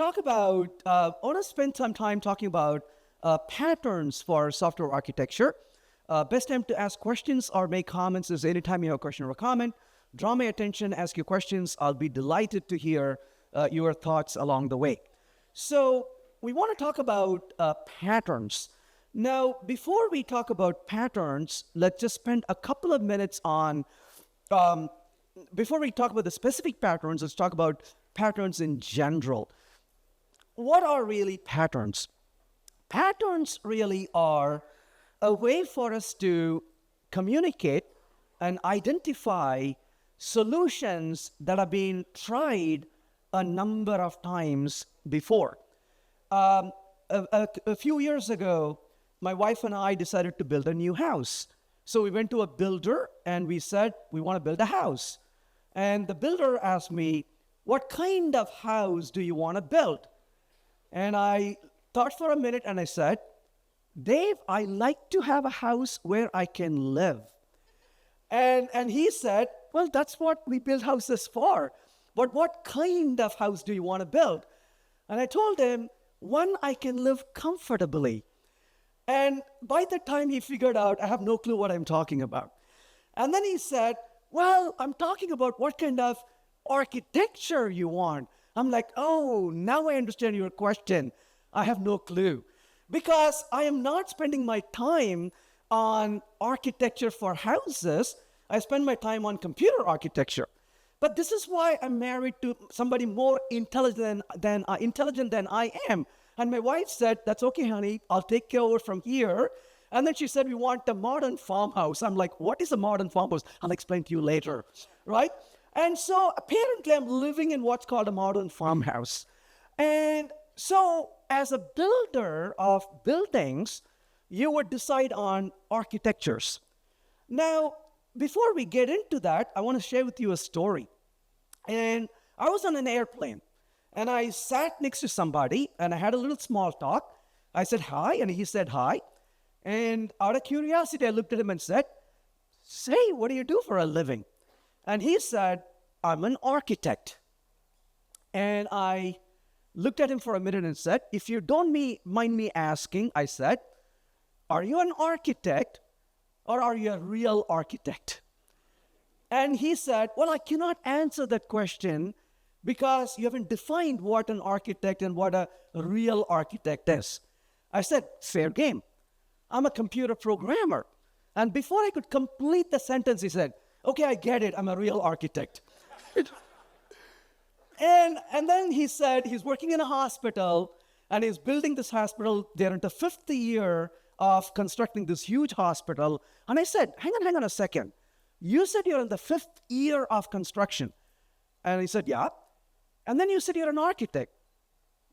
I want to spend some time talking about patterns for software architecture. Best time to ask questions or make comments is anytime you have a question or a comment. Draw my attention, ask your questions. I'll be delighted to hear your thoughts along the way. So we want to talk about patterns. Now, before we talk about patterns, let's just spend a couple of minutes on, before we talk about the specific patterns, let's talk about patterns in general. What are really patterns? Patterns really are a way for us to communicate and identify solutions that have been tried a number of times before. A few years ago, my wife and I decided to build a new house. So we went to a builder and we said, we want to build a house. And the builder asked me, what kind of house do you want to build? And I thought for a minute and I said, Dave, I like to have a house where I can live. And he said, well, that's what we build houses for. But what kind of house do you want to build? And I told him, one I can live comfortably. And by the time he figured out, I have no clue what I'm talking about. And then he said, well, I'm talking about what kind of architecture you want. I'm like, oh, now I understand your question. I have no clue. Because I am not spending my time on architecture for houses. I spend my time on computer architecture. But this is why I'm married to somebody more intelligent than I am. And my wife said, that's okay, honey. I'll take care of it from here. And then she said, we want a modern farmhouse. I'm like, what is a modern farmhouse? I'll explain to you later, right? And so apparently I'm living in what's called a modern farmhouse. And so as a builder of buildings, you would decide on architectures. Now, before we get into that, I want to share with you a story. And I was on an airplane, and I sat next to somebody, and I had a little small talk. I said hi, and he said hi. And out of curiosity, I looked at him and said, say, what do you do for a living? And he said, I'm an architect. And I looked at him for a minute and said, if you don't mind me asking, I said, are you an architect or are you a real architect? And he said, well, I cannot answer that question because you haven't defined what an architect and what a real architect is. I said, fair game. I'm a computer programmer. And before I could complete the sentence, he said, okay, I get it. I'm a real architect. And then he said he's working in a hospital and he's building this hospital. They're in the 5th year of constructing this huge hospital. And I said, hang on a second. You said you're in the 5th year of construction. And he said, yeah. And then you said you're an architect.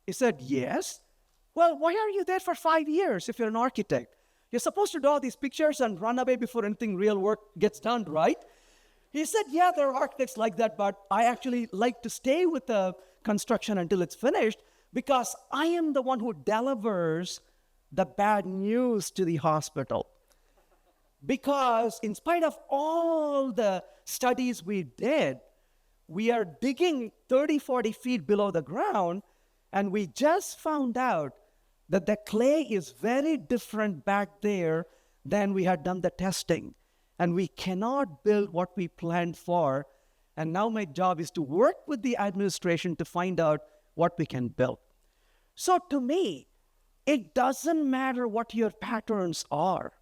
He said, yes. Well, why are you there for 5 years if you're an architect? You're supposed to draw these pictures and run away before anything real work gets done, right? He said, yeah, there are architects like that, but I actually like to stay with the construction until it's finished because I am the one who delivers the bad news to the hospital. Because in spite of all the studies we did, we are digging 30, 40 feet below the ground, and we just found out that the clay is very different back there than we had done the testing. And we cannot build what we planned for. And now my job is to work with the administration to find out what we can build. So to me, it doesn't matter what your patterns are.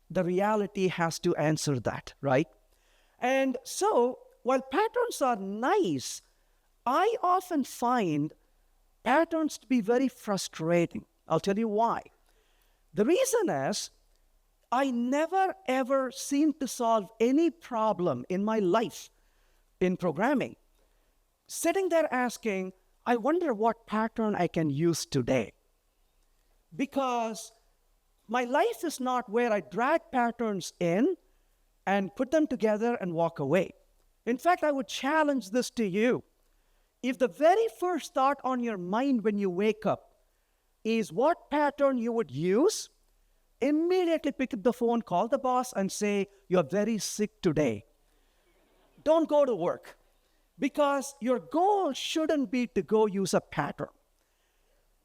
The reality has to answer that, right? And so while patterns are nice, I often find patterns to be very frustrating. I'll tell you why. The reason is, I never ever seem to solve any problem in my life in programming. Sitting there asking, I wonder what pattern I can use today. Because my life is not where I drag patterns in and put them together and walk away. In fact, I would challenge this to you. If the very first thought on your mind when you wake up is what pattern you would use, immediately pick up the phone, call the boss, and say, you're very sick today. Don't go to work. because your goal shouldn't be to go use a pattern.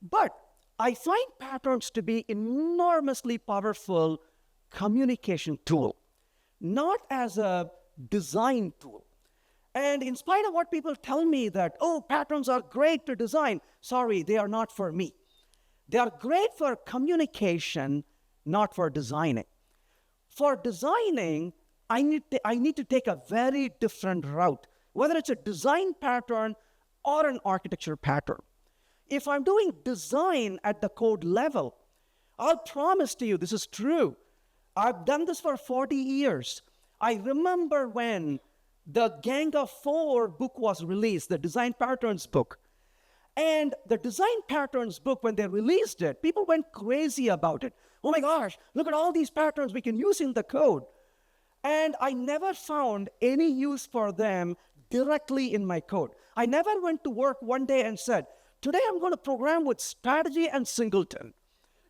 But I find patterns to be enormously powerful communication tool, not as a design tool. And in spite of what people tell me that, oh, patterns are great to design, sorry, they are not for me. They are great for communication, not for designing. For designing, I need to take a very different route, whether it's a design pattern or an architecture pattern. If I'm doing design at the code level, I'll promise to you this is true. I've done this for 40 years. I remember when the Gang of Four book was released, the design patterns book. And the design patterns book, when they released it, people went crazy about it. Oh my gosh, look at all these patterns we can use in the code. And I never found any use for them directly in my code. I never went to work one day and said, today I'm going to program with strategy and singleton,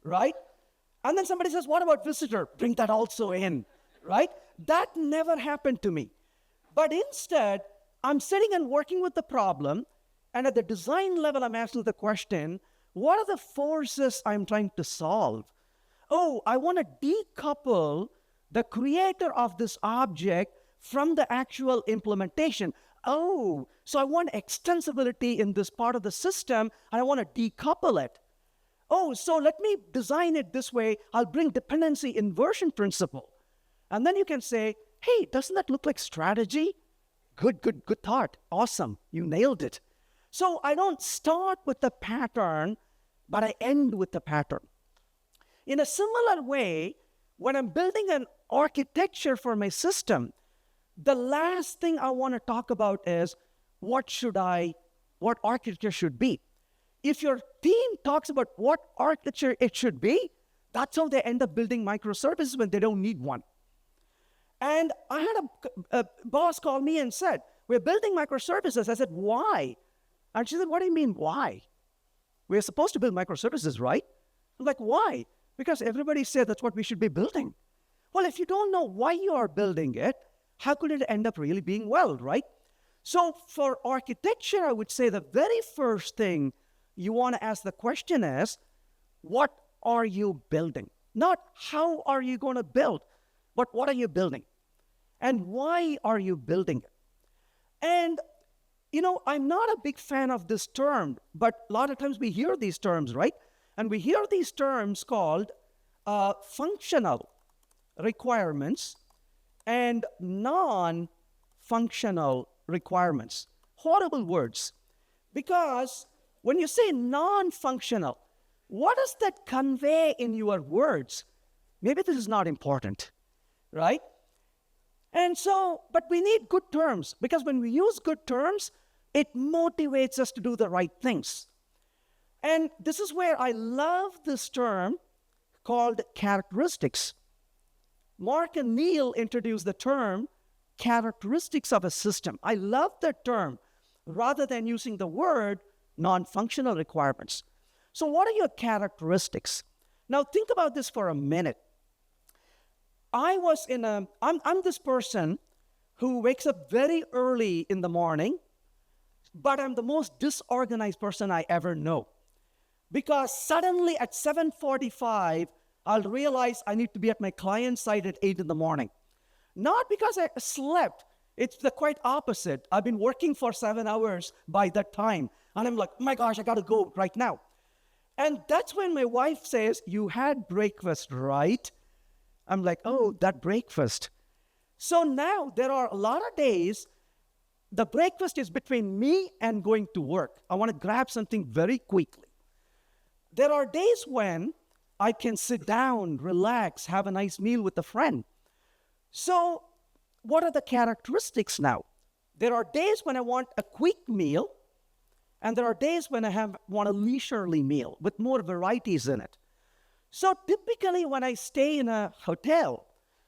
right? And then somebody says, what about visitor? Bring that also in, right? That never happened to me. But instead, I'm sitting and working with the problem, and at the design level, I'm asking the question, what are the forces I'm trying to solve? Oh, I want to decouple the creator of this object from the actual implementation. Oh, so I want extensibility in this part of the system, and I want to decouple it. Oh, so let me design it this way. I'll bring dependency inversion principle. And then you can say, hey, doesn't that look like strategy? Good thought. Awesome. You nailed it. So I don't start with the pattern, but I end with the pattern. In a similar way, when I'm building an architecture for my system, the last thing I want to talk about is what architecture should be. If your team talks about what architecture it should be, that's how they end up building microservices when they don't need one. And I had a boss call me and said, we're building microservices. I said, why? And she said, what do you mean, why? We're supposed to build microservices, right? I'm like, why? Because everybody said that's what we should be building. Well, if you don't know why you are building it, how could it end up really being well, right? So for architecture, I would say the very first thing you want to ask the question is, what are you building? Not how are you going to build, but what are you building? And why are you building it? And, I'm not a big fan of this term, but a lot of times we hear these terms, right? And we hear these terms called functional requirements and non-functional requirements. Horrible words. Because when you say non-functional, what does that convey in your words? Maybe this is not important, right? And so, but we need good terms, because when we use good terms, it motivates us to do the right things. And this is where I love this term called characteristics. Mark and Neil introduced the term characteristics of a system. I love that term rather than using the word non-functional requirements. So what are your characteristics? Now think about this for a minute. I'm this person who wakes up very early in the morning, but I'm the most disorganized person I ever know. Because suddenly at 7:45, I'll realize I need to be at my client site at 8 in the morning. Not because I slept. It's the quite opposite. I've been working for 7 hours by that time. And I'm like, oh my gosh, I got to go right now. And that's when my wife says, you had breakfast, right? I'm like, oh, that breakfast. So now there are a lot of days, the breakfast is between me and going to work. I want to grab something very quickly. There are days when I can sit down, relax, have a nice meal with a friend. So what are the characteristics now? There are days when I want a quick meal, and there are days when I want a leisurely meal with more varieties in it. So typically when I stay in a hotel,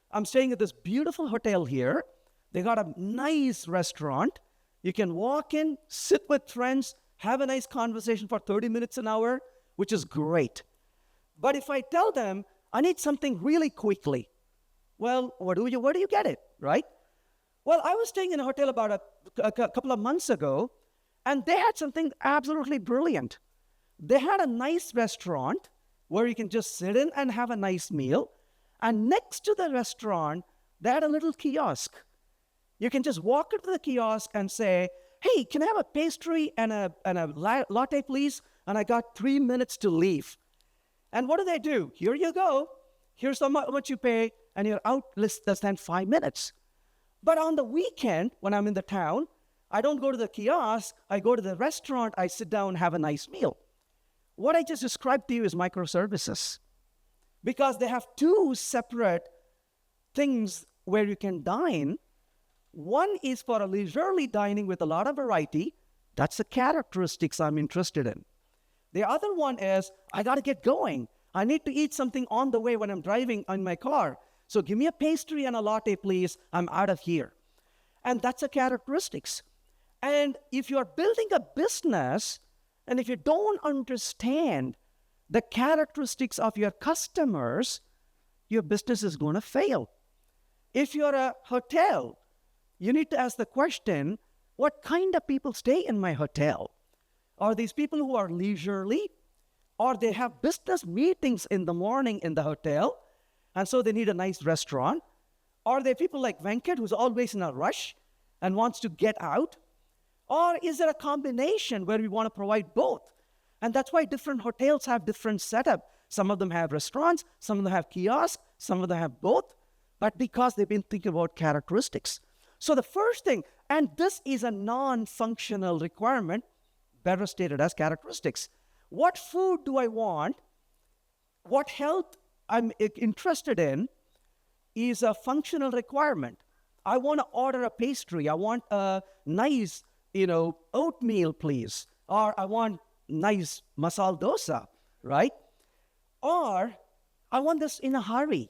I'm staying at this beautiful hotel here. They got a nice restaurant. You can walk in, sit with friends, have a nice conversation for 30 minutes an hour, which is great. But if I tell them, I need something really quickly, well, where do you get it, right? Well, I was staying in a hotel about a couple of months ago, and they had something absolutely brilliant. They had a nice restaurant where you can just sit in and have a nice meal. And next to the restaurant, they had a little kiosk. You can just walk into the kiosk and say, hey, can I have a pastry and a latte, please? And I got 3 minutes to leave. And what do? Here you go. Here's how much you pay, and you're out less than 5 minutes. But on the weekend, when I'm in the town, I don't go to the kiosk. I go to the restaurant. I sit down, have a nice meal. What I just described to you is microservices, because they have two separate things where you can dine. One is for a leisurely dining with a lot of variety. That's the characteristics I'm interested in. The other one is, I got to get going. I need to eat something on the way when I'm driving in my car. So give me a pastry and a latte, please. I'm out of here. And that's the characteristics. And if you're building a business, and if you don't understand the characteristics of your customers, your business is going to fail. If you're a hotel, you need to ask the question, what kind of people stay in my hotel? Are these people who are leisurely? Or they have business meetings in the morning in the hotel, and so they need a nice restaurant? Are they people like Venkat, who's always in a rush and wants to get out? Or is there a combination where we want to provide both? And that's why different hotels have different setup. Some of them have restaurants, some of them have kiosks, some of them have both, but because they've been thinking about characteristics. So the first thing, and this is a non-functional requirement, better stated as characteristics. What food do I want? What health I'm interested in is a functional requirement. I want to order a pastry. I want a nice, oatmeal, please. Or I want nice masala dosa, right? Or I want this in a hurry.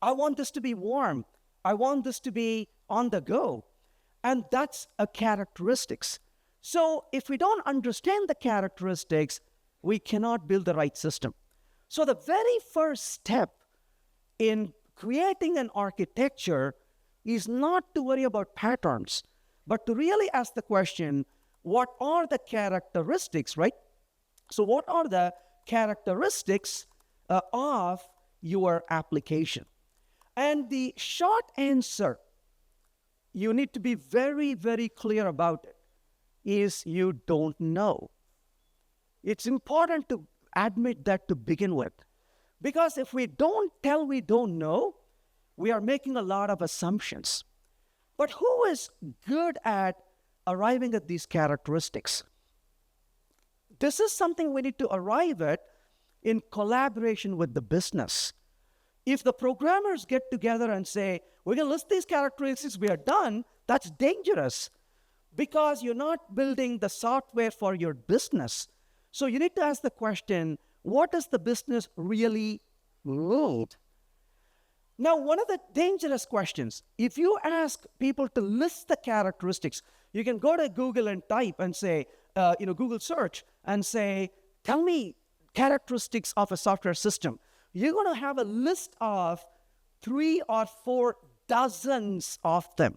I want this to be warm. I want this to be on the go. And that's a characteristics. So if we don't understand the characteristics, we cannot build the right system. So the very first step in creating an architecture is not to worry about patterns, but to really ask the question, what are the characteristics, right? So what are the characteristics of your application? And the short answer, you need to be very, very clear about it, is you don't know. It's important to admit that to begin with. Because if we don't tell we don't know, we are making a lot of assumptions. But who is good at arriving at these characteristics? This is something we need to arrive at in collaboration with the business. If the programmers get together and say, we're going to list these characteristics, we are done, that's dangerous, because you're not building the software for your business. So you need to ask the question, what does the business really need? Now, one of the dangerous questions, if you ask people to list the characteristics, you can go to Google and type and say, Google search and say, tell me characteristics of a software system. You're going to have a list of 3 or 4 dozens of them.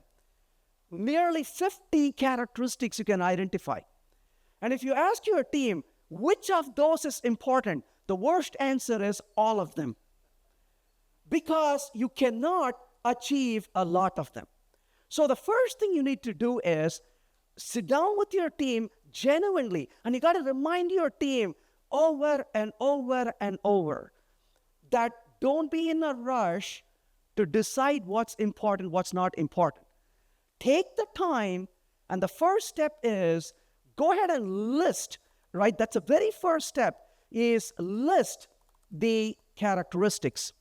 Nearly 50 characteristics you can identify. And if you ask your team, which of those is important? The worst answer is all of them. Because you cannot achieve a lot of them. So the first thing you need to do is sit down with your team genuinely, and you got to remind your team over and over and over that don't be in a rush to decide what's important, what's not important. Take the time, and the first step is go ahead and list, right? That's the very first step, is list the characteristics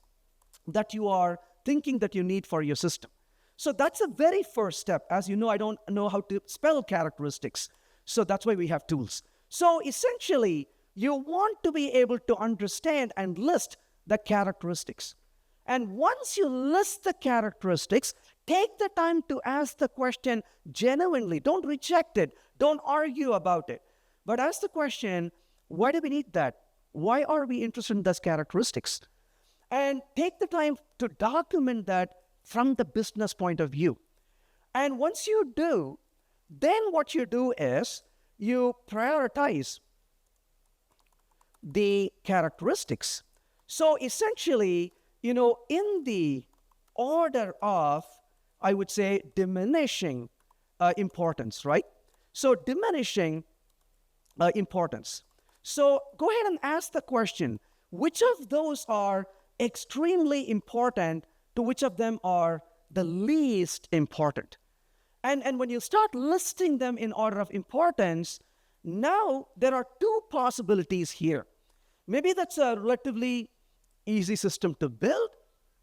that you are thinking that you need for your system. So that's the very first step. As you know, I don't know how to spell characteristics. So that's why we have tools. So essentially, you want to be able to understand and list the characteristics. And once you list the characteristics, take the time to ask the question genuinely. Don't reject it. Don't argue about it. But ask the question, why do we need that? Why are we interested in those characteristics? And take the time to document that from the business point of view. And once you do, then what you do is you prioritize the characteristics. So essentially, in the order of, I would say, diminishing importance, right? So diminishing importance. So go ahead and ask the question, which of those are extremely important to which of them are the least important? And when you start listing them in order of importance, now there are two possibilities here. Maybe that's a relatively easy system to build.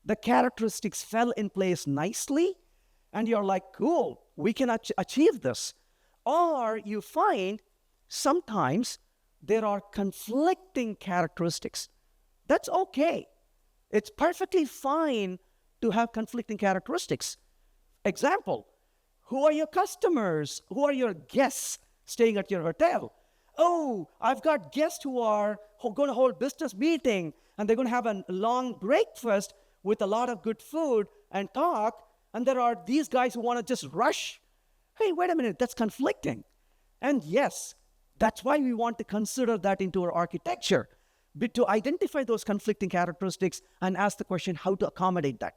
The characteristics fell in place nicely, and you're like, cool, we can achieve this. Or you find sometimes there are conflicting characteristics. That's okay. It's perfectly fine to have conflicting characteristics. Example, who are your customers? Who are your guests staying at your hotel? Oh, I've got guests who are going to hold business meeting, and they're going to have a long breakfast with a lot of good food and talk, and there are these guys who want to just rush. Hey, wait a minute, that's conflicting. And yes, that's why we want to consider that into our architecture, but to identify those conflicting characteristics and ask the question how to accommodate that.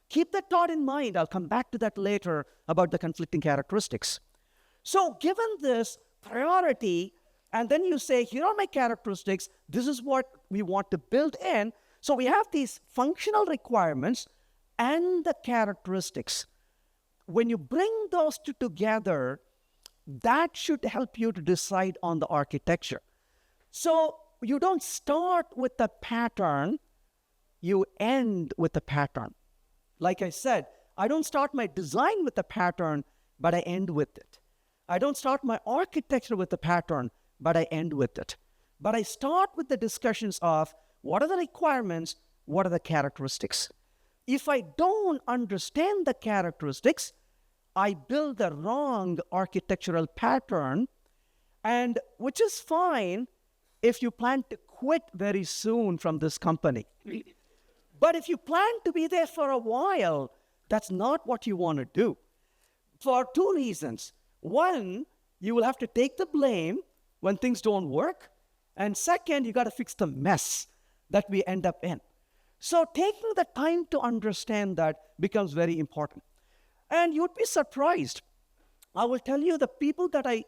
Keep that thought in mind. I'll come back to that later about the conflicting characteristics. So given this priority, and then you say, here are my characteristics, this is what we want to build in. So we have these functional requirements and the characteristics. When you bring those two together, that should help you to decide on the architecture. So you don't start with the pattern, you end with the pattern. Like I said, I don't start my design with the pattern, but I end with it. I don't start my architecture with the pattern, but I end with it. But I start with the discussions of what are the requirements, what are the characteristics. If I don't understand the characteristics, I build the wrong architectural pattern, and which is fine if you plan to quit very soon from this company. But if you plan to be there for a while, that's not what you want to do. For two reasons. One, you will have to take the blame when things don't work. And second, you got to fix the mess that we end up in. So taking the time to understand that becomes very important. And you'd be surprised. I will tell you the people that I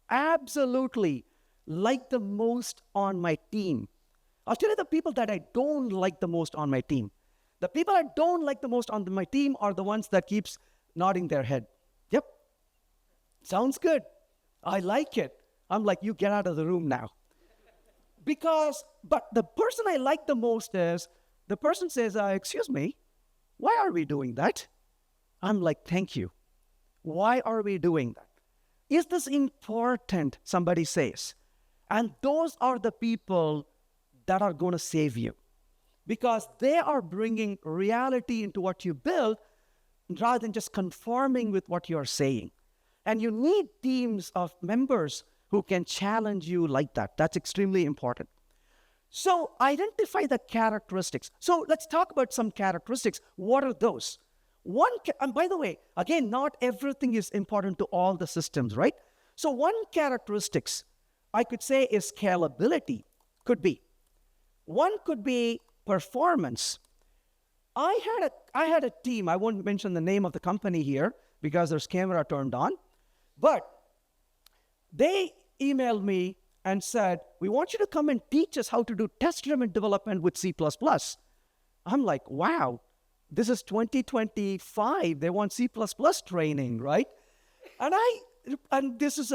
absolutely like the most on my team. I'll tell you the people that I don't like the most on my team. The people I don't like the most on my team are the ones that keeps nodding their head. Yep, sounds good. I like it. I'm like, you get out of the room now. But the person I like the most is, the person says, excuse me, why are we doing that? I'm like, thank you. Why are we doing that? Is this important? Somebody says. And those are the people that are going to save you, because they are bringing reality into what you build rather than just conforming with what you're saying. And you need teams of members who can challenge you like that. That's extremely important. So identify the characteristics. So let's talk about some characteristics. What are those? And by the way, again, not everything is important to all the systems, right? So one characteristics I could say is scalability. Could be. One could be performance. I had a team. I won't mention the name of the company here because there's camera turned on. But they emailed me and said, we want you to come and teach us how to do test-driven development with C++. I'm like, wow, this is 2025. They want C++ training, right? And this is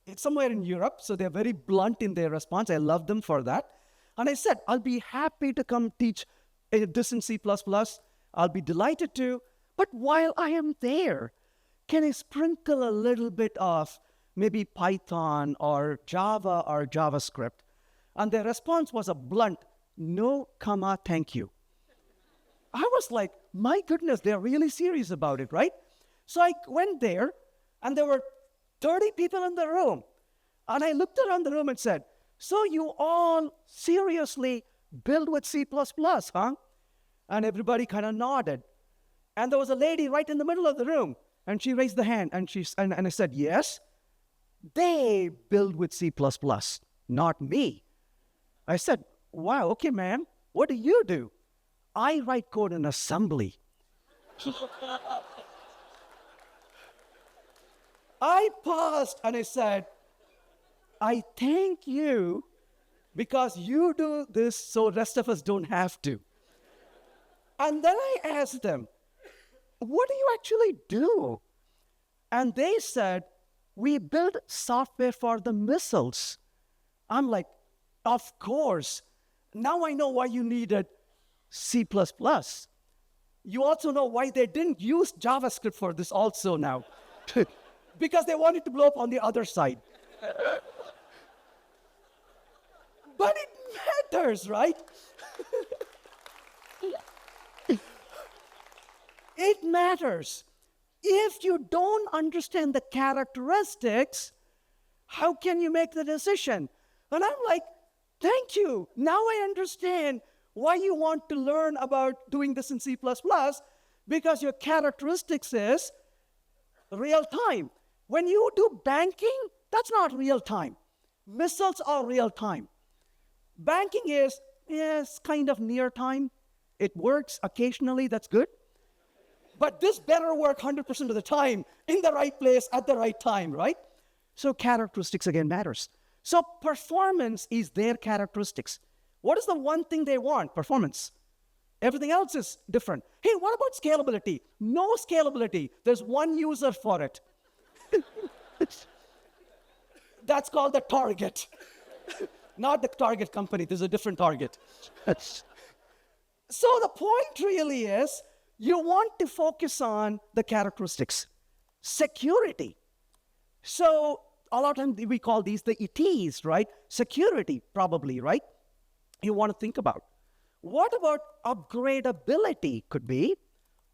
it's somewhere in Europe, so they're very blunt in their response. I love them for that. And I said, I'll be happy to come teach this in C++. I'll be delighted to. But while I am there, can I sprinkle a little bit of maybe Python or Java or JavaScript? And their response was a blunt, no, comma, thank you. I was like, my goodness, they're really serious about it, right? So I went there, and there were 30 people in the room. And I looked around the room and said, so you all seriously build with C++, huh? And everybody kind of nodded. And there was a lady right in the middle of the room. And she raised the hand, and I said, yes, they build with C++, not me. I said, wow, okay, ma'am, what do you do? I write code in assembly. I paused and I said, I thank you because you do this so rest of us don't have to. And then I asked them, what do you actually do? And they said, we build software for the missiles. I'm like, of course. Now I know why you needed C++. You also know why they didn't use JavaScript for this also now. Because they wanted to blow up on the other side. But it matters, right? It matters. If you don't understand the characteristics, how can you make the decision? And I'm like, thank you. Now I understand why you want to learn about doing this in C++, because your characteristics is real time. When you do banking, that's not real time. Missiles are real time. Banking is, yes, kind of near time. It works occasionally, that's good. But this better work 100% of the time, in the right place, at the right time, right? So characteristics, again, matters. So performance is their characteristics. What is the one thing they want? Performance. Everything else is different. Hey, what about scalability? No scalability. There's one user for it. That's called the target. Not the target company. There's a different target. So the point really is, you want to focus on the characteristics. Security. So a lot of times we call these the ETs, right? Security, probably, right? You want to think about. What about upgradability? Could be.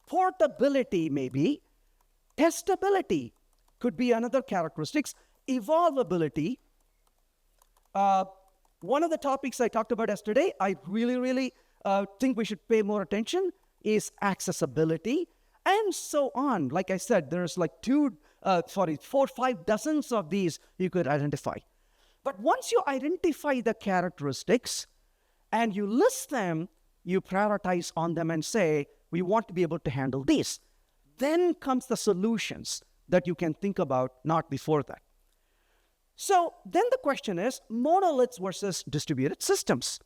Portability, maybe. Testability could be another characteristics. Evolvability. One of the topics I talked about yesterday, I really think we should pay more attention, is accessibility, and so on. Like I said, there's like 4 or 5 dozens of these you could identify. But once you identify the characteristics and you list them, you prioritize on them and say, we want to be able to handle these. Then comes the solutions that you can think about, not before that. So then the question is monoliths versus distributed systems.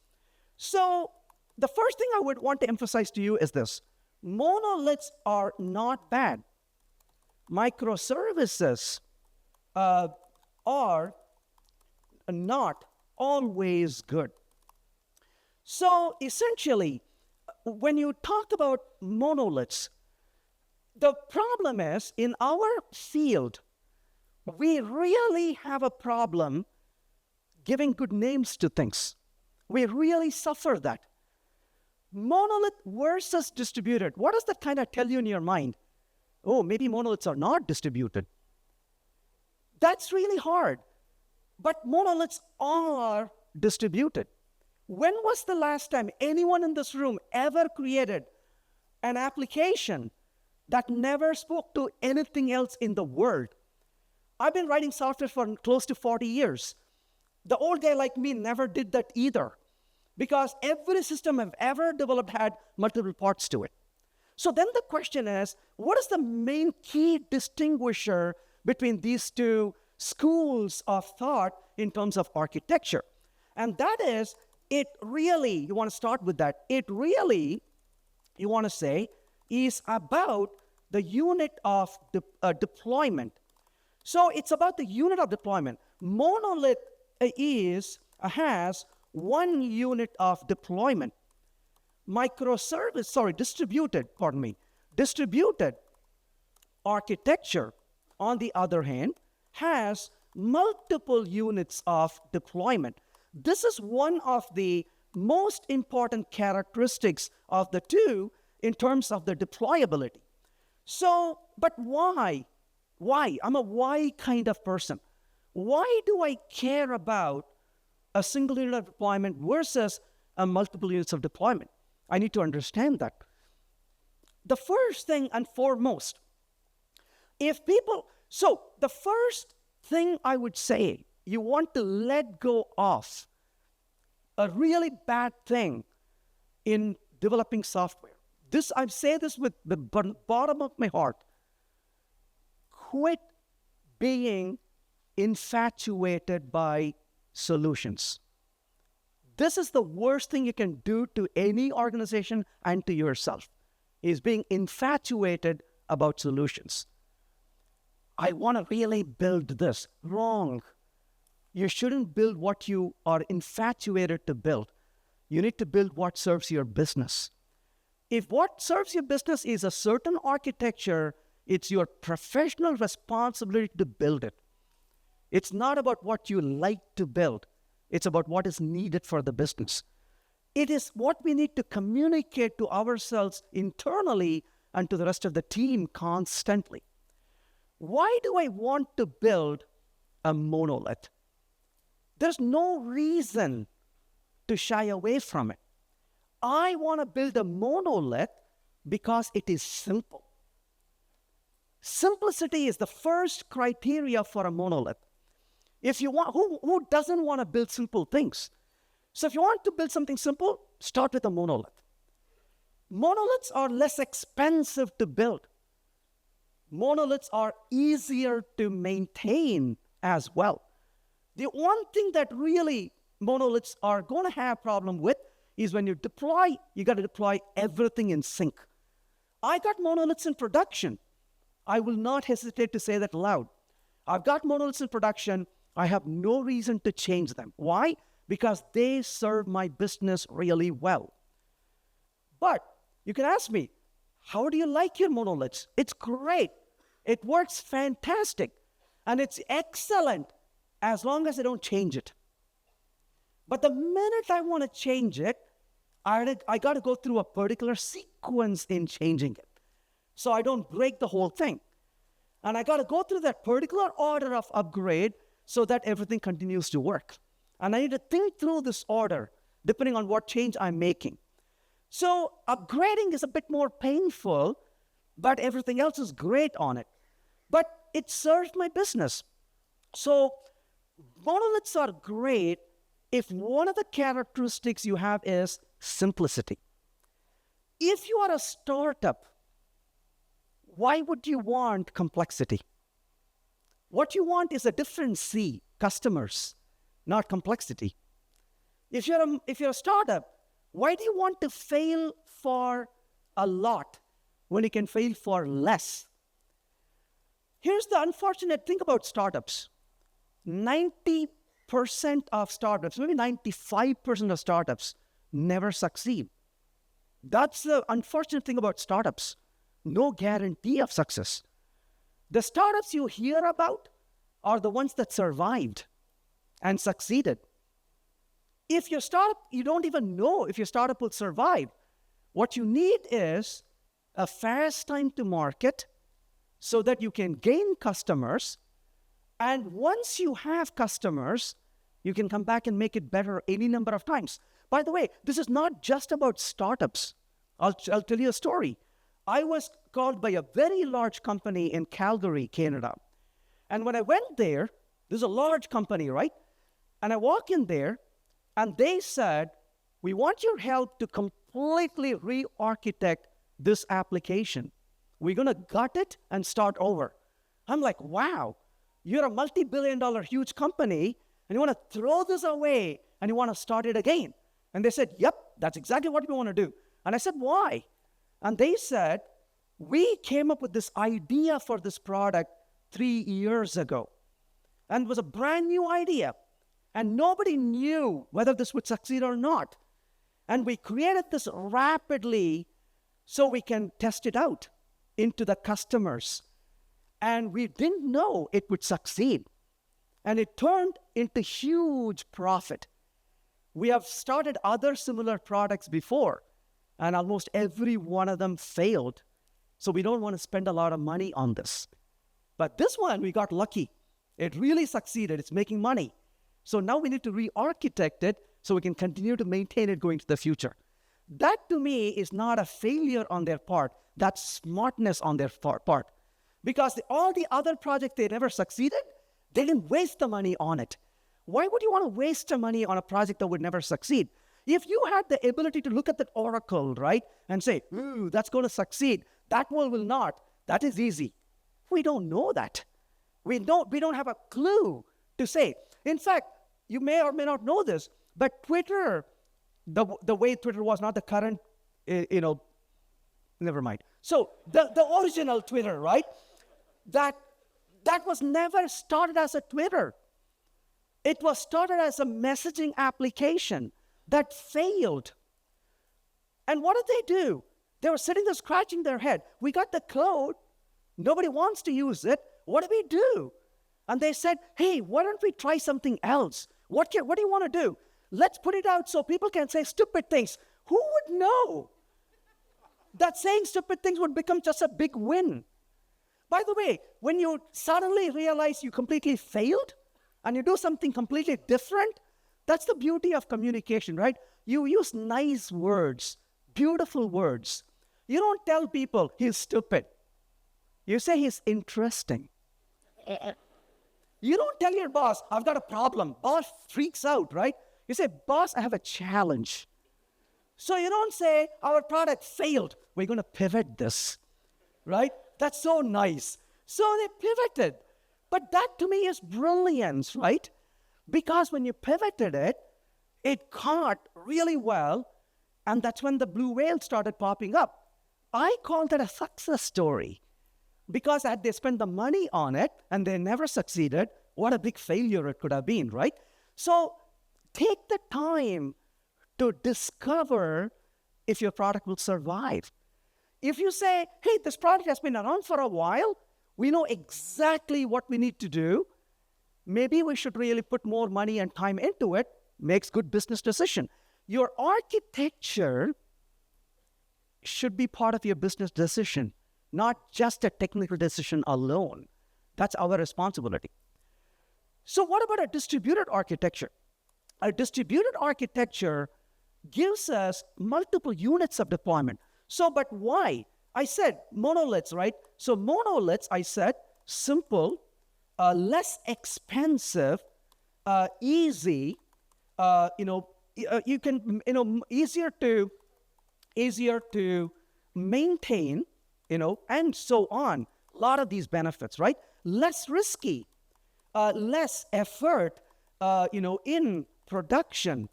So the first thing I would want to emphasize to you is this. Monoliths are not bad. Microservices are not always good. So essentially, when you talk about monoliths, the problem is in our field, we really have a problem giving good names to things. We really suffer that. Monolith versus distributed. What does that kind of tell you in your mind? Oh, maybe monoliths are not distributed. That's really hard. But monoliths are distributed. When was the last time anyone in this room ever created an application that never spoke to anything else in the world? I've been writing software for close to 40 years. The old guy like me never did that either, because every system I've ever developed had multiple parts to it. So then the question is, what is the main key distinguisher between these two schools of thought in terms of architecture? And that is, it really, you want to start with that, it really, you want to say, is about the unit of deployment. So it's about the unit of deployment. Monolith has one unit of deployment. Distributed architecture, on the other hand, has multiple units of deployment. This is one of the most important characteristics of the two in terms of the deployability. So, but why? Why? I'm a why kind of person. Why do I care about a single unit of deployment versus a multiple units of deployment? I need to understand that. The first thing and foremost, So the first thing I would say, you want to let go of a really bad thing in developing software. I say this with the bottom of my heart. Quit being infatuated by solutions. This is the worst thing you can do to any organization and to yourself, is being infatuated about solutions. I want to really build this. Wrong. You shouldn't build what you are infatuated to build. You need to build what serves your business. If what serves your business is a certain architecture, it's your professional responsibility to build it. It's not about what you like to build. It's about what is needed for the business. It is what we need to communicate to ourselves internally and to the rest of the team constantly. Why do I want to build a monolith? There's no reason to shy away from it. I want to build a monolith because it is simple. Simplicity is the first criteria for a monolith. If you want, who doesn't want to build simple things? So if you want to build something simple, start with a monolith. Monoliths are less expensive to build. Monoliths are easier to maintain as well. The one thing that really monoliths are going to have problem with is when you deploy, you got to deploy everything in sync. I got monoliths in production. I will not hesitate to say that loud. I've got monoliths in production. I have no reason to change them. Why? Because they serve my business really well. But you can ask me, how do you like your monoliths? It's great. It works fantastic. And it's excellent as long as I don't change it. But the minute I want to change it, I got to go through a particular sequence in changing it, so I don't break the whole thing. And I got to go through that particular order of upgrade so that everything continues to work. And I need to think through this order depending on what change I'm making. So upgrading is a bit more painful, but everything else is great on it. But it serves my business. So monoliths are great if one of the characteristics you have is simplicity. If you are a startup, why would you want complexity? What you want is a different C, customers, not complexity. If you're a startup, why do you want to fail for a lot when you can fail for less? Here's the unfortunate thing about startups. 90% of startups, maybe 95% of startups never succeed. That's the unfortunate thing about startups. No guarantee of success. The startups you hear about are the ones that survived and succeeded. If your startup, you don't even know if your startup will survive. What you need is a fast time to market so that you can gain customers. And once you have customers, you can come back and make it better any number of times. By the way, this is not just about startups. I'll tell you a story. I was called by a very large company in Calgary, Canada. And when I went there, this is a large company, right? And I walk in there, and they said, we want your help to completely re-architect this application. We're going to gut it and start over. I'm like, wow, you're a multi-billion-dollar huge company, and you want to throw this away, and you want to start it again. And they said, yep, that's exactly what we want to do. And I said, why? And they said, we came up with this idea for this product 3 years ago. And it was a brand new idea. And nobody knew whether this would succeed or not. And we created this rapidly so we can test it out into the customers. And we didn't know it would succeed. And it turned into huge profit. We have started other similar products before, and almost every one of them failed. So we don't want to spend a lot of money on this. But this one, we got lucky. It really succeeded. It's making money. So now we need to re-architect it so we can continue to maintain it going to the future. That, to me, is not a failure on their part. That's smartness on their part. Because all the other projects, they never succeeded. They didn't waste the money on it. Why would you want to waste the money on a project that would never succeed? If you had the ability to look at that oracle, right, and say, ooh, that's going to succeed, that one will not, that is easy. We don't know that. We don't have a clue to say. In fact, you may or may not know this, but Twitter, the way Twitter was, not the current, never mind. So the original Twitter, right, that was never started as a Twitter. It was started as a messaging application that failed. And what did they do? They were sitting there scratching their head. We got the code. Nobody wants to use it. What do we do? And they said, hey, why don't we try something else? What do you want to do? Let's put it out so people can say stupid things. Who would know that saying stupid things would become just a big win? By the way, when you suddenly realize you completely failed and you do something completely different, that's the beauty of communication, right? You use nice words, beautiful words. You don't tell people he's stupid. You say he's interesting. You don't tell your boss, I've got a problem. Boss freaks out, right? You say, boss, I have a challenge. So you don't say, our product failed. We're going to pivot this, right? That's so nice. So they pivoted. But that to me is brilliance, right? Because when you pivoted it, it caught really well. And that's when the blue whale started popping up. I call that a success story. Because had they spent the money on it and they never succeeded, what a big failure it could have been, right? So take the time to discover if your product will survive. If you say, hey, this product has been around for a while, we know exactly what we need to do, maybe we should really put more money and time into it, makes good business decision. Your architecture should be part of your business decision, not just a technical decision alone. That's our responsibility. So what about a distributed architecture? A distributed architecture gives us multiple units of deployment. So, but why? I said monoliths, right? So monoliths, I said, simple, less expensive, easy, you can, easier to maintain, and so on. A lot of these benefits, right? Less risky, less effort, in production,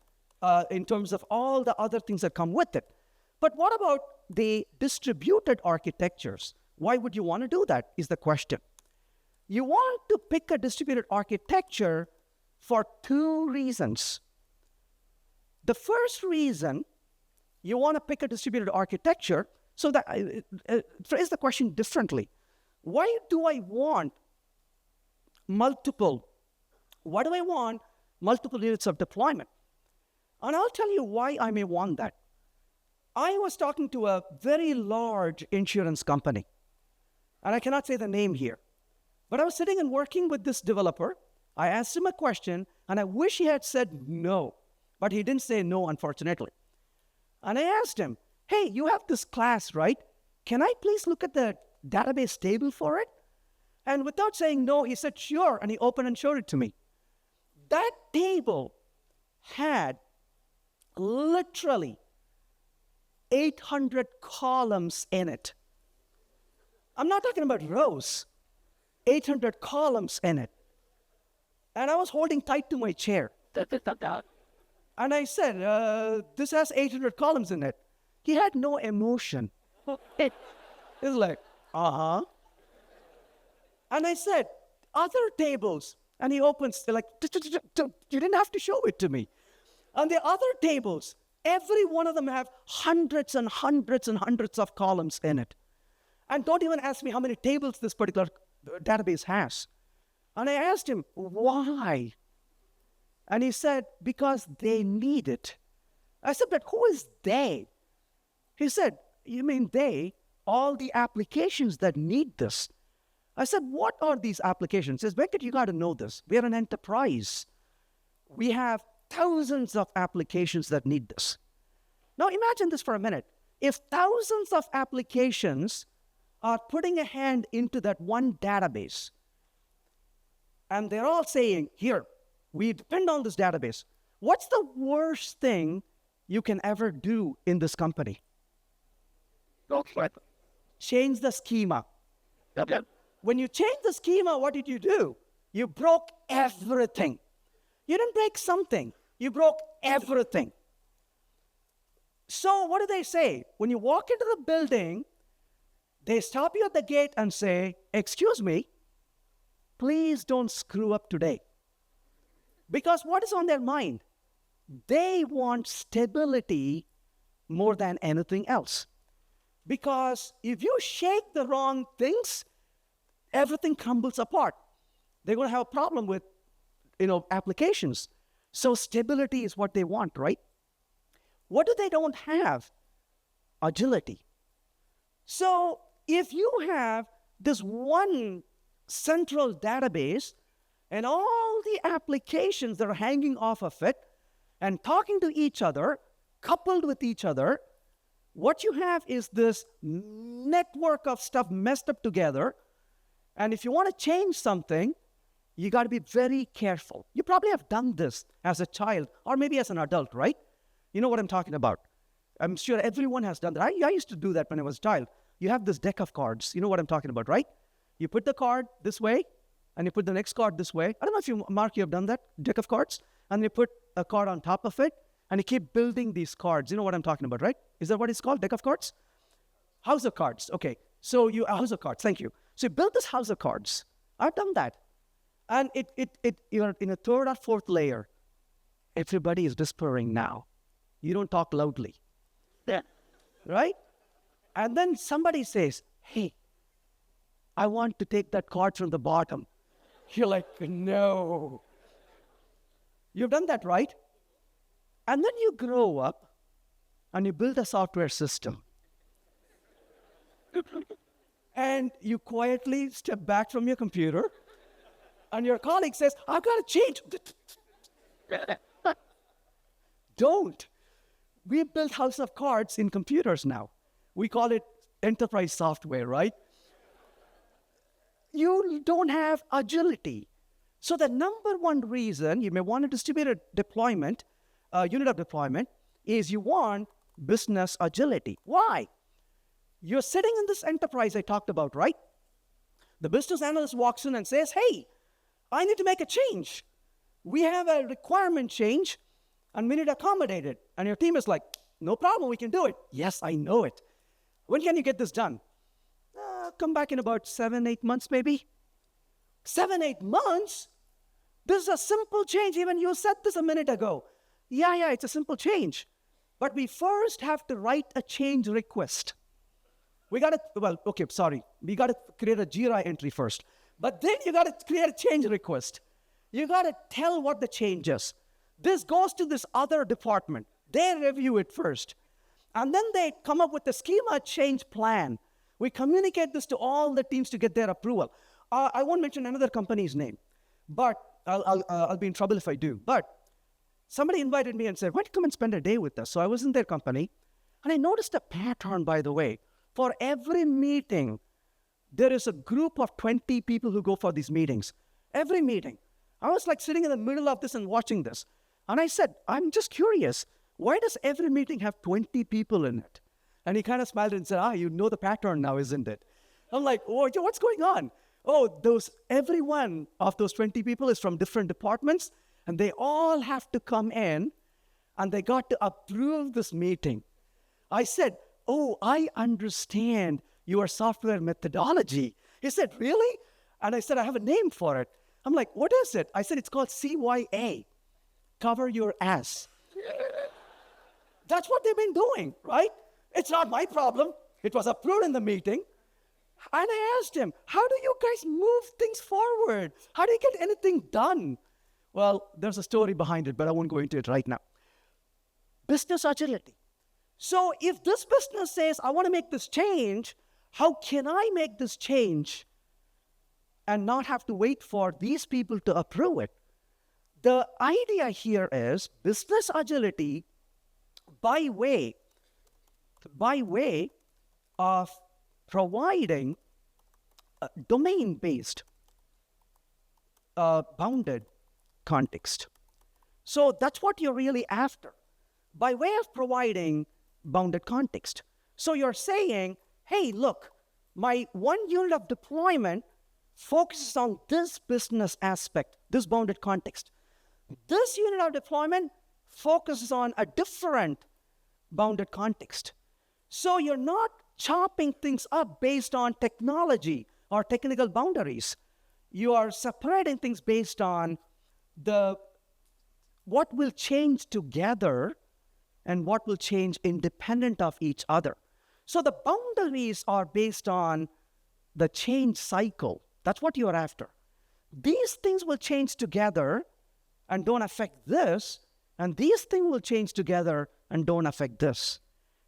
in terms of all the other things that come with it. But what about the distributed architectures? Why would you want to do that is the question. You want to pick a distributed architecture for two reasons. The first reason you want to pick a distributed architecture, so that phrase the question differently. Why do I want multiple units of deployment? And I'll tell you why I may want that. I was talking to a very large insurance company, and I cannot say the name here. But I was sitting and working with this developer. I asked him a question, and I wish he had said no, but he didn't say no, unfortunately. And I asked him, hey, you have this class, right? Can I please look at the database table for it? And without saying no, he said, sure, and he opened and showed it to me. That table had literally 800 columns in it. I'm not talking about rows. 800 columns in it. And I was holding tight to my chair. And I said, this has 800 columns in it. He had no emotion. He was like, uh-huh. And I said, other tables. And he opens, they're like, you didn't have to show it to me. And the other tables, every one of them have hundreds and hundreds and hundreds of columns in it. And don't even ask me how many tables this particular database has. And I asked him, why? And he said, because they need it. I said, but who is they? He said, you mean they? All the applications that need this. I said, what are these applications? He says, Venkat, you got to know this. We are an enterprise. We have thousands of applications that need this. Now imagine this for a minute. If thousands of applications are putting a hand into that one database. And they're all saying, here, we depend on this database. What's the worst thing you can ever do in this company? Change the schema. When you change the schema, what did you do? You broke everything. You didn't break something. You broke everything. So what do they say? When you walk into the building, they stop you at the gate and say, excuse me, please don't screw up today. Because what is on their mind? They want stability more than anything else. Because if you shake the wrong things, everything crumbles apart. They're going to have a problem with, applications. So stability is what they want, right? What do they don't have? Agility. So if you have this one central database and all the applications that are hanging off of it and talking to each other, coupled with each other, what you have is this network of stuff messed up together. And if you want to change something, you got to be very careful. You probably have done this as a child or maybe as an adult, right? You know what I'm talking about. I'm sure everyone has done that. I used to do that when I was a child. You have this deck of cards. You know what I'm talking about, right? You put the card this way, and you put the next card this way. I don't know if you, Mark, you have done that, deck of cards. And you put a card on top of it, and you keep building these cards. You know what I'm talking about, right? Is that what it's called, deck of cards? House of cards. Okay, so house of cards, thank you. So you build this house of cards. I've done that. And you're in a third or fourth layer. Everybody is whispering now. You don't talk loudly. Yeah. Right? And then somebody says, hey, I want to take that card from the bottom. You're like, no. You've done that, right? And then you grow up and you build a software system. And you quietly step back from your computer and your colleague says, I've got to change. Don't. We build house of cards in computers now. We call it enterprise software, right? You don't have agility. So the number one reason you may want a distributed deployment, unit of deployment, is you want business agility. Why? You're sitting in this enterprise I talked about, right? The business analyst walks in and says, hey, I need to make a change. We have a requirement change, and we need to accommodate it. And your team is like, no problem, we can do it. Yes, I know it. When can you get this done? Come back in about 7-8 months, maybe. 7-8 months? This is a simple change. Even you said this a minute ago. Yeah, it's a simple change. But we first have to write a change request. We got to, we got to create a Jira entry first. But then you got to create a change request. You got to tell what the change is. This goes to this other department. They review it first. And then they come up with a schema change plan. We communicate this to all the teams to get their approval. I won't mention another company's name, but I'll be in trouble if I do. But somebody invited me and said, why don't you come and spend a day with us? So I was in their company, and I noticed a pattern, by the way. For every meeting, there is a group of 20 people who go for these meetings. Every meeting. I was like sitting in the middle of this and watching this. And I said, I'm just curious. Why does every meeting have 20 people in it? And he kind of smiled and said, you know the pattern now, isn't it? I'm like, oh, what's going on? Oh, every one of those 20 people is from different departments, and they all have to come in, and they got to approve this meeting. I said, oh, I understand your software methodology. He said, really? And I said, I have a name for it. I'm like, what is it? I said, it's called CYA. Cover your ass. That's what they've been doing, right? It's not my problem. It was approved in the meeting. And I asked him, how do you guys move things forward? How do you get anything done? Well, there's a story behind it, but I won't go into it right now. Business agility. So if this business says, I want to make this change, how can I make this change and not have to wait for these people to approve it? The idea here is business agility by way of providing a domain-based bounded context. So that's what you're really after, by way of providing bounded context. So you're saying, hey, look, my one unit of deployment focuses on this business aspect, this bounded context. This unit of deployment focuses on a different bounded context. So you're not chopping things up based on technology or technical boundaries. You are separating things based on what will change together and what will change independent of each other. So the boundaries are based on the change cycle. That's what you're after. These things will change together and don't affect this, and these things will change together and don't affect this.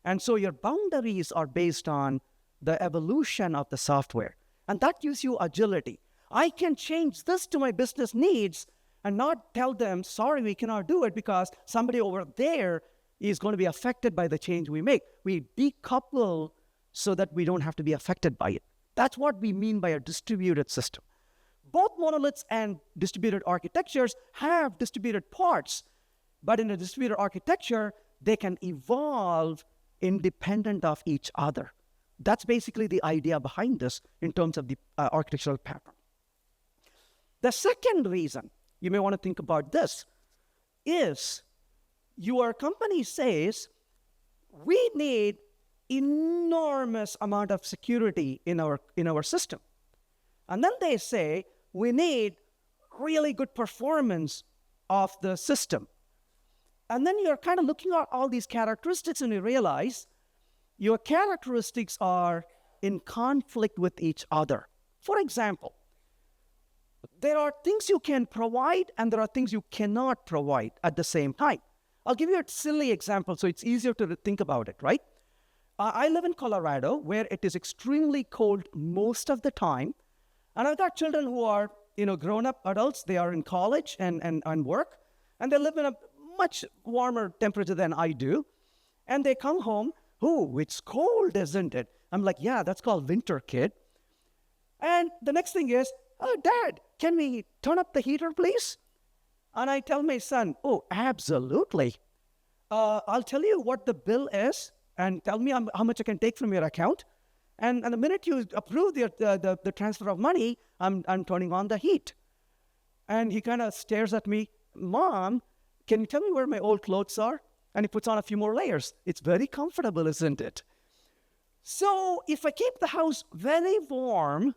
And so your boundaries are based on the evolution of the software. And that gives you agility. I can change this to my business needs and not tell them, sorry, we cannot do it because somebody over there is going to be affected by the change we make. We decouple so that we don't have to be affected by it. That's what we mean by a distributed system. Both monoliths and distributed architectures have distributed parts, but in a distributed architecture, they can evolve independent of each other. That's basically the idea behind this in terms of the architectural pattern. The second reason you may want to think about this is your company says, we need enormous amount of security in our system. And then they say, we need really good performance of the system. And then you're kind of looking at all these characteristics and you realize your characteristics are in conflict with each other. For example, there are things you can provide and there are things you cannot provide at the same time. I'll give you a silly example so it's easier to think about it, right? I live in Colorado where it is extremely cold most of the time. And I've got children who are, grown-up adults. They are in college and work. And they live in a much warmer temperature than I do. And they come home, oh, it's cold, isn't it? I'm like, yeah, that's called winter, kid. And the next thing is, oh, Dad, can we turn up the heater, please? And I tell my son, oh, absolutely. I'll tell you what the bill is and tell me how much I can take from your account. And the minute you approve the transfer of money, I'm turning on the heat. And he kind of stares at me, Mom, can you tell me where my old clothes are? And he puts on a few more layers. It's very comfortable, isn't it? So if I keep the house very warm,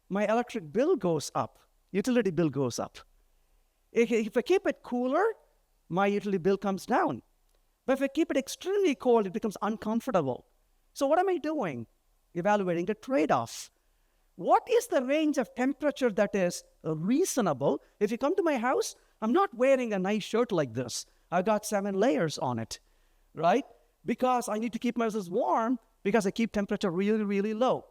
my electric bill goes up, utility bill goes up. If I keep it cooler, my utility bill comes down. But if I keep it extremely cold, it becomes uncomfortable. So what am I doing? Evaluating the trade-off. What is the range of temperature that is reasonable? If you come to my house, I'm not wearing a nice shirt like this. I've got 7 layers on it, right? Because I need to keep myself warm because I keep temperature really, really low.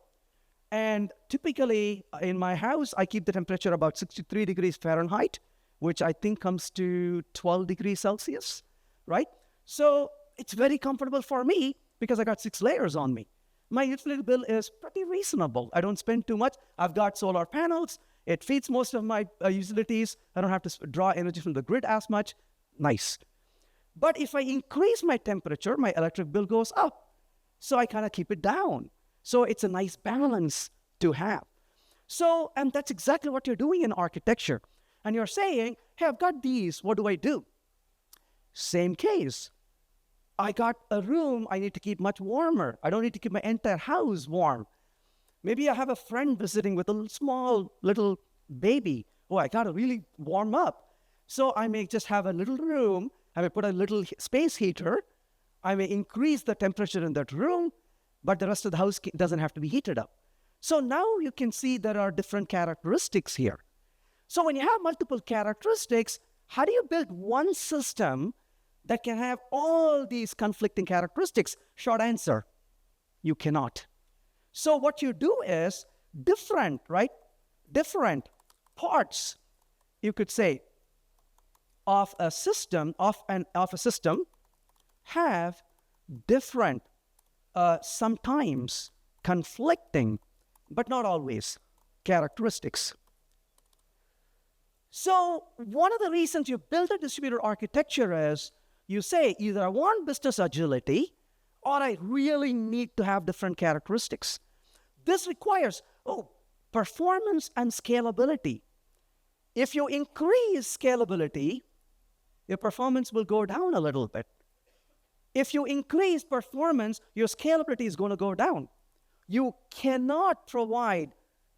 And typically in my house, I keep the temperature about 63 degrees Fahrenheit, which I think comes to 12 degrees Celsius, right? So it's very comfortable for me because I got 6 layers on me. My utility bill is pretty reasonable. I don't spend too much. I've got solar panels. It feeds most of my utilities. I don't have to draw energy from the grid as much. Nice. But if I increase my temperature, my electric bill goes up. So I kind of keep it down. So it's a nice balance to have. So, and that's exactly what you're doing in architecture. And you're saying, hey, I've got these. What do I do? Same case. I got a room I need to keep much warmer. I don't need to keep my entire house warm. Maybe I have a friend visiting with a small little baby. Oh, I got to really warm up. So I may just have a little room. I may put a little space heater. I may increase the temperature in that room, but the rest of the house doesn't have to be heated up. So now you can see there are different characteristics here. So when you have multiple characteristics, how do you build one system that can have all these conflicting characteristics? Short answer, you cannot. So what you do is different, right? Different parts, you could say, of a system, have different, sometimes conflicting, but not always, characteristics. So one of the reasons you build a distributed architecture is you say either I want business agility or I really need to have different characteristics. This requires, performance and scalability. If you increase scalability, your performance will go down a little bit. If you increase performance, your scalability is going to go down. You cannot provide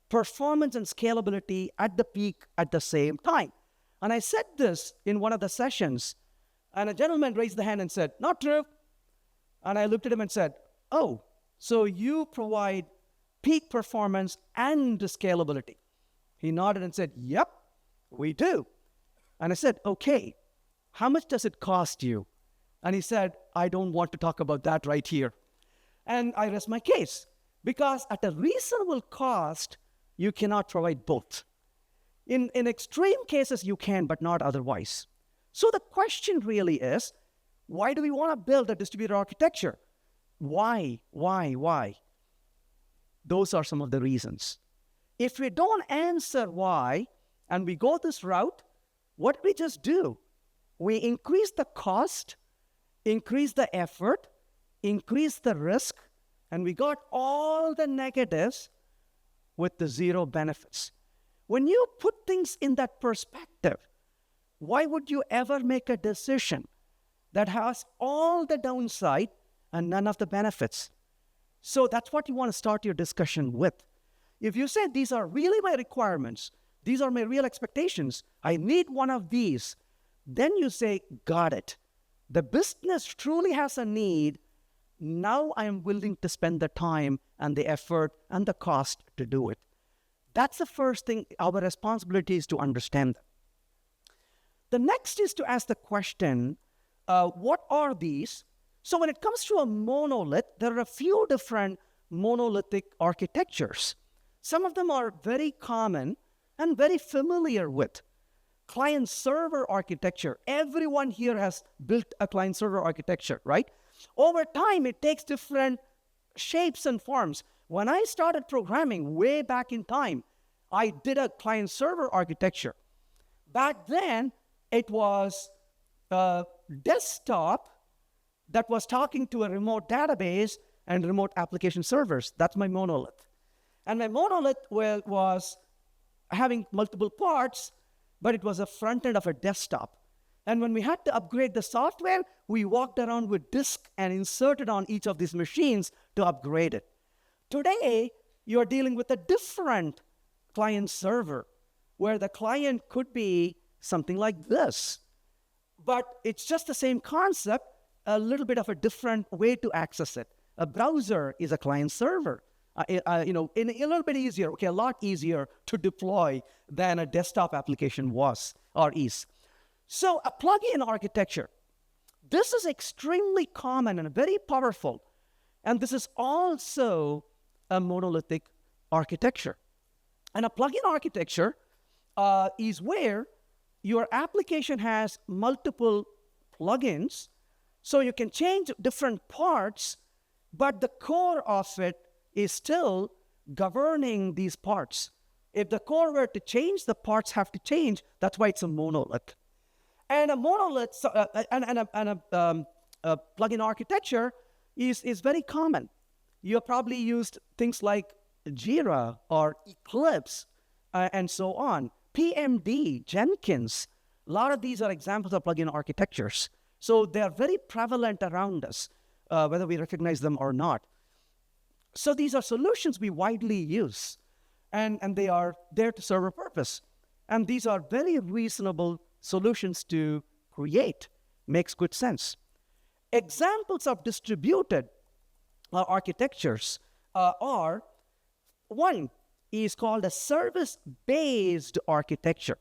performance and scalability at the peak at the same time. And I said this in one of the sessions, and a gentleman raised the hand and said, not true. And I looked at him and said, oh, so you provide peak performance and scalability. He nodded and said, yep, we do. And I said, okay, how much does it cost you? And he said, I don't want to talk about that right here. And I rest my case, because at a reasonable cost, you cannot provide both. In extreme cases, you can, but not otherwise. So the question really is, why do we want to build a distributed architecture? Why? Those are some of the reasons. If we don't answer why, and we go this route, what do we just do? We increase the cost, increase the effort, increase the risk, and we got all the negatives with the zero benefits. When you put things in that perspective, why would you ever make a decision that has all the downside and none of the benefits? So that's what you want to start your discussion with. If you say, these are really my requirements, these are my real expectations, I need one of these, then you say, got it. The business truly has a need. Now I am willing to spend the time and the effort and the cost to do it. That's the first thing. Our responsibility is to understand that. The next is to ask the question, what are these? So when it comes to a monolith, there are a few different monolithic architectures. Some of them are very common and very familiar with. Client-server architecture. Everyone here has built a client-server architecture, right? Over time, it takes different shapes and forms. When I started programming way back in time, I did a client-server architecture. Back then, it was a desktop that was talking to a remote database and remote application servers. That's my monolith. And my monolith was having multiple parts, but it was a front end of a desktop. And when we had to upgrade the software, we walked around with disk and inserted on each of these machines to upgrade it. Today, you're dealing with a different client server, where the client could be something like this. But it's just the same concept, a little bit of a different way to access it. A browser is a client server. A little bit easier, a lot easier to deploy than a desktop application was or is. So a plug-in architecture. This is extremely common and very powerful. And this is also a monolithic architecture. And a plug-in architecture is where your application has multiple plugins, so you can change different parts, but the core of it is still governing these parts. If the core were to change, the parts have to change. That's why it's a monolith. And a monolith a plugin architecture is very common. You have probably used things like Jira or Eclipse and so on. PMD, Jenkins, a lot of these are examples of plugin architectures. So they are very prevalent around us, whether we recognize them or not. So these are solutions we widely use, and they are there to serve a purpose. And these are very reasonable solutions to create. Makes good sense. Examples of distributed architectures are, one is called a service-based architecture.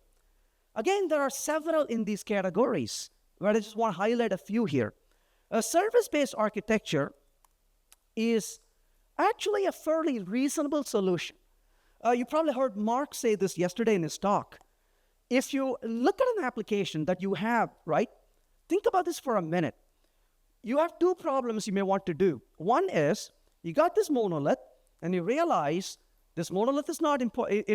Again, there are several in these categories, but I just want to highlight a few here. A service-based architecture is actually a fairly reasonable solution. You probably heard Mark say this yesterday in his talk. If you look at an application that you have, right, think about this for a minute. You have two problems you may want to do. One is, you got this monolith, and you realize this monolith is not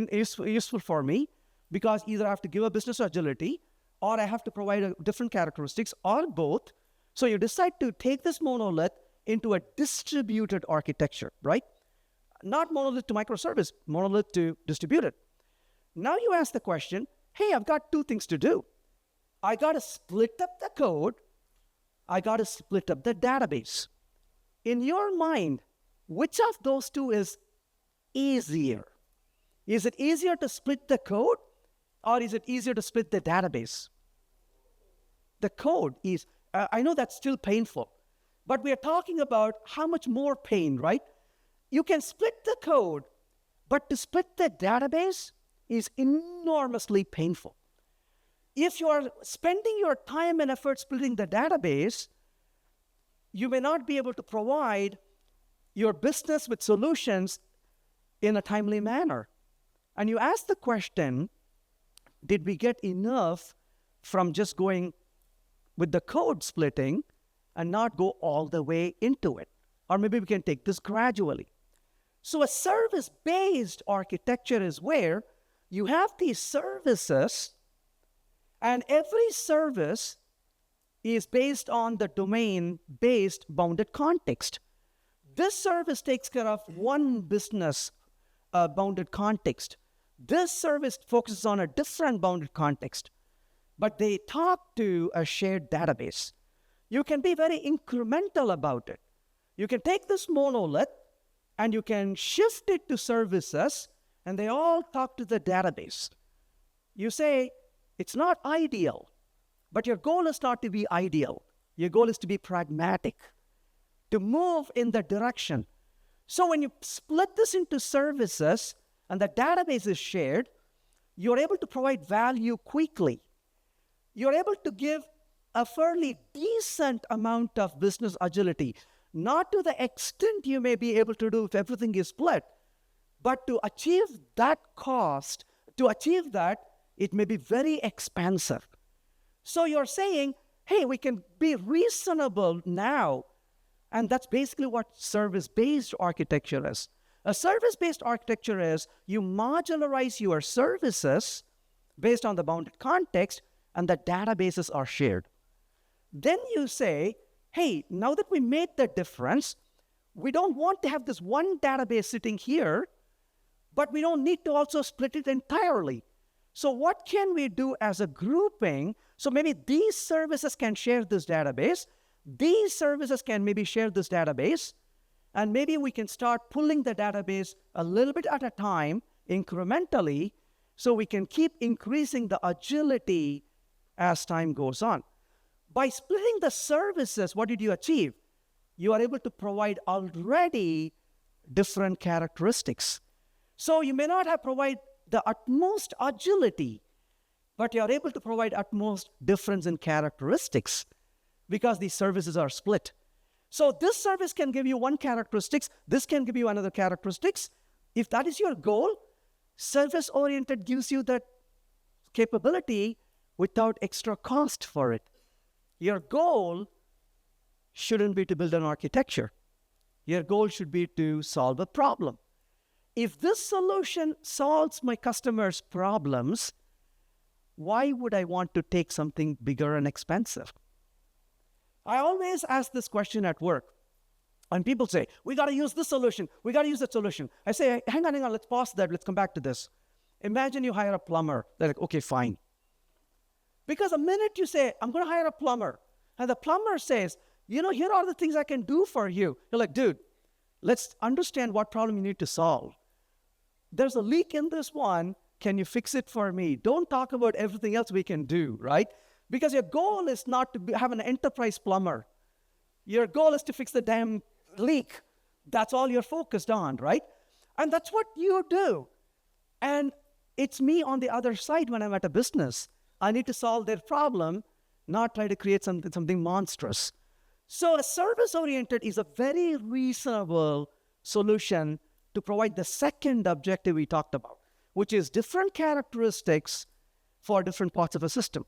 useful for me because either I have to give a business agility or I have to provide different characteristics or both. So you decide to take this monolith into a distributed architecture, right? Not monolith to microservice, monolith to distributed. Now you ask the question, hey, I've got two things to do. I got to split up the code. I got to split up the database. In your mind, which of those two is easier? Is it easier to split the code or is it easier to split the database? The code is, I know that's still painful, but we are talking about how much more pain, right? You can split the code, but to split the database is enormously painful. If you are spending your time and effort splitting the database, you may not be able to provide your business with solutions in a timely manner. And you ask the question, did we get enough from just going with the code splitting and not go all the way into it? Or maybe we can take this gradually. So a service-based architecture is where you have these services, and every service is based on the domain-based bounded context. This service takes care of one business bounded context. This service focuses on a different bounded context, but they talk to a shared database. You can be very incremental about it. You can take this monolith and you can shift it to services, and they all talk to the database. You say, it's not ideal, but your goal is not to be ideal. Your goal is to be pragmatic, to move in the direction. So when you split this into services and the database is shared, you're able to provide value quickly. You're able to give a fairly decent amount of business agility, not to the extent you may be able to do if everything is split, but to achieve that cost, to achieve that, it may be very expensive. So you're saying, hey, we can be reasonable now. And that's basically what service-based architecture is. A service-based architecture is you modularize your services based on the bounded context, and the databases are shared. Then you say, hey, now that we made the difference, we don't want to have this one database sitting here, but we don't need to also split it entirely. So what can we do as a grouping? So maybe these services can share this database. These services can maybe share this database. And maybe we can start pulling the database a little bit at a time, incrementally, so we can keep increasing the agility as time goes on. By splitting the services, what did you achieve? You are able to provide already different characteristics. So you may not have provided the utmost agility, but you are able to provide utmost difference in characteristics because these services are split. So this service can give you one characteristics, this can give you another characteristics. If that is your goal, service-oriented gives you that capability without extra cost for it. Your goal shouldn't be to build an architecture. Your goal should be to solve a problem. If this solution solves my customer's problems, why would I want to take something bigger and expensive? I always ask this question at work. And people say, we got to use this solution. We got to use that solution. I say, hang on, let's pause that. Let's come back to this. Imagine you hire a plumber. They're like, okay, fine. Because the minute you say, I'm going to hire a plumber, and the plumber says, here are the things I can do for you. You're like, dude, let's understand what problem you need to solve. There's a leak in this one. Can you fix it for me? Don't talk about everything else we can do, right? Because your goal is not to have an enterprise plumber. Your goal is to fix the damn leak. That's all you're focused on, right? And that's what you do. And it's me on the other side when I'm at a business. I need to solve their problem, not try to create something monstrous. So a service-oriented is a very reasonable solution to provide the second objective we talked about, which is different characteristics for different parts of a system,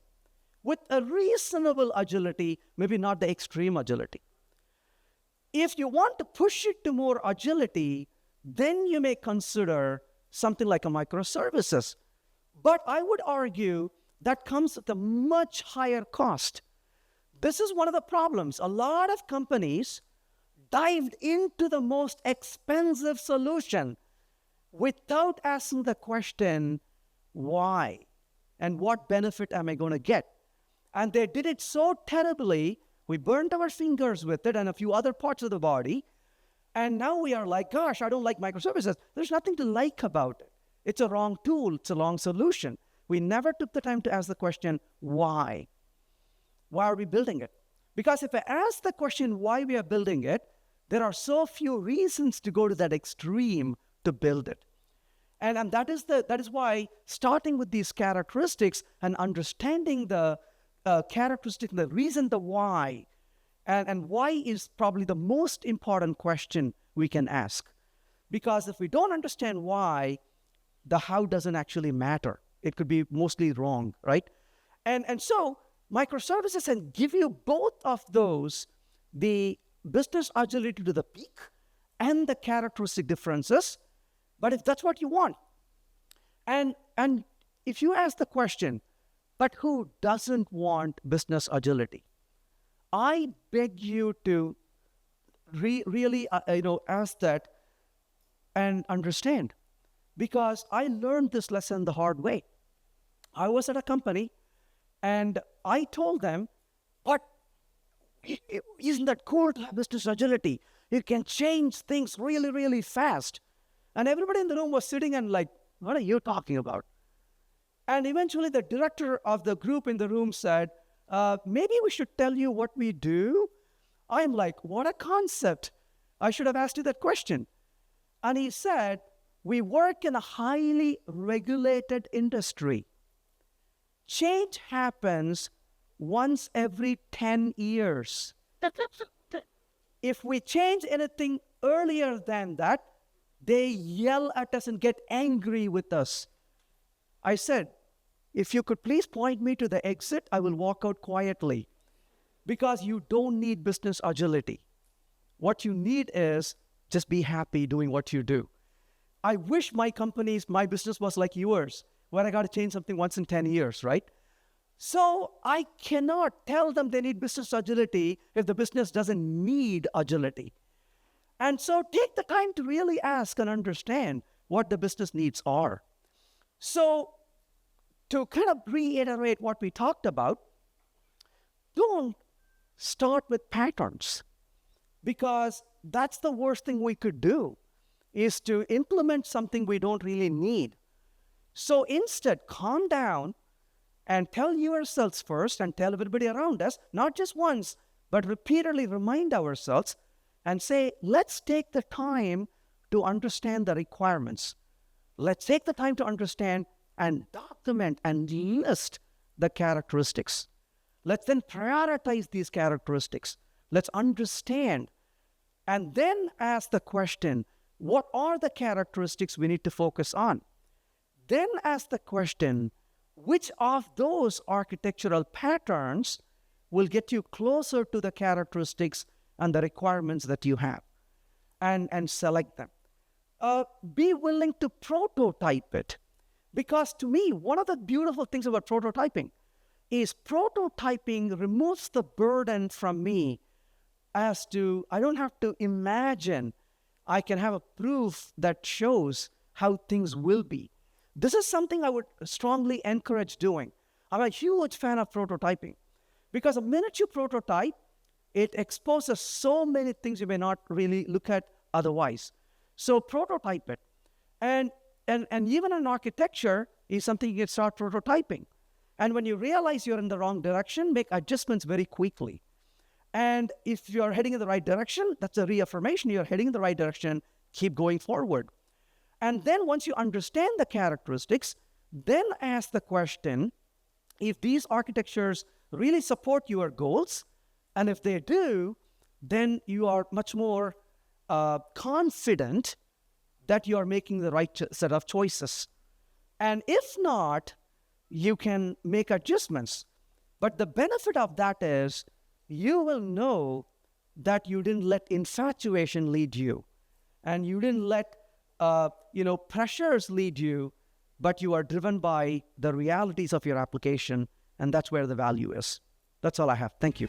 with a reasonable agility, maybe not the extreme agility. If you want to push it to more agility, then you may consider something like a microservices. But I would argue that comes at a much higher cost. This is one of the problems. A lot of companies dived into the most expensive solution without asking the question, why? And what benefit am I going to get? And they did it so terribly, we burned our fingers with it and a few other parts of the body. And now we are like, gosh, I don't like microservices. There's nothing to like about it. It's a wrong tool. It's a wrong solution. We never took the time to ask the question, why? Why are we building it? Because if I ask the question why we are building it, there are so few reasons to go to that extreme to build it. And that is why starting with these characteristics and understanding the characteristic, the reason, the why, and why is probably the most important question we can ask. Because if we don't understand why, the how doesn't actually matter. It could be mostly wrong, right? And so microservices can give you both of those, the business agility to the peak and the characteristic differences. But if that's what you want, and if you ask the question, but who doesn't want business agility? I beg you to really ask that and understand, because I learned this lesson the hard way. I was at a company and I told them, but isn't that cool to have business agility? You can change things really, really fast. And everybody in the room was sitting and like, what are you talking about? And eventually the director of the group in the room said, maybe we should tell you what we do. I'm like, what a concept. I should have asked you that question. And he said, we work in a highly regulated industry. Change happens once every 10 years. If we change anything earlier than that, they yell at us and get angry with us. I said, if you could please point me to the exit, I will walk out quietly. Because you don't need business agility. What you need is just be happy doing what you do. I wish my business was like yours, where I got to change something once in 10 years, right? So I cannot tell them they need business agility if the business doesn't need agility. And so take the time to really ask and understand what the business needs are. So to kind of reiterate what we talked about, don't start with patterns, because that's the worst thing we could do, is to implement something we don't really need. So instead, calm down and tell yourselves first and tell everybody around us, not just once, but repeatedly remind ourselves and say, let's take the time to understand the requirements. Let's take the time to understand and document and list the characteristics. Let's then prioritize these characteristics. Let's understand and then ask the question, what are the characteristics we need to focus on? Then ask the question, which of those architectural patterns will get you closer to the characteristics and the requirements that you have, and select them. Be willing to prototype it. Because to me, one of the beautiful things about prototyping is prototyping removes the burden from me as to, I don't have to imagine. I can have a proof that shows how things will be. This is something I would strongly encourage doing. I'm a huge fan of prototyping, because the minute you prototype, it exposes so many things you may not really look at otherwise. So prototype it. And even an architecture is something you can start prototyping. And when you realize you're in the wrong direction, make adjustments very quickly. And if you're heading in the right direction, that's a reaffirmation you're heading in the right direction. Keep going forward. And then once you understand the characteristics, then ask the question, if these architectures really support your goals, and if they do, then you are much more confident that you are making the right set of choices. And if not, you can make adjustments. But the benefit of that is you will know that you didn't let infatuation lead you, and you didn't let pressures lead you, but you are driven by the realities of your application, and that's where the value is. That's all I have. Thank you.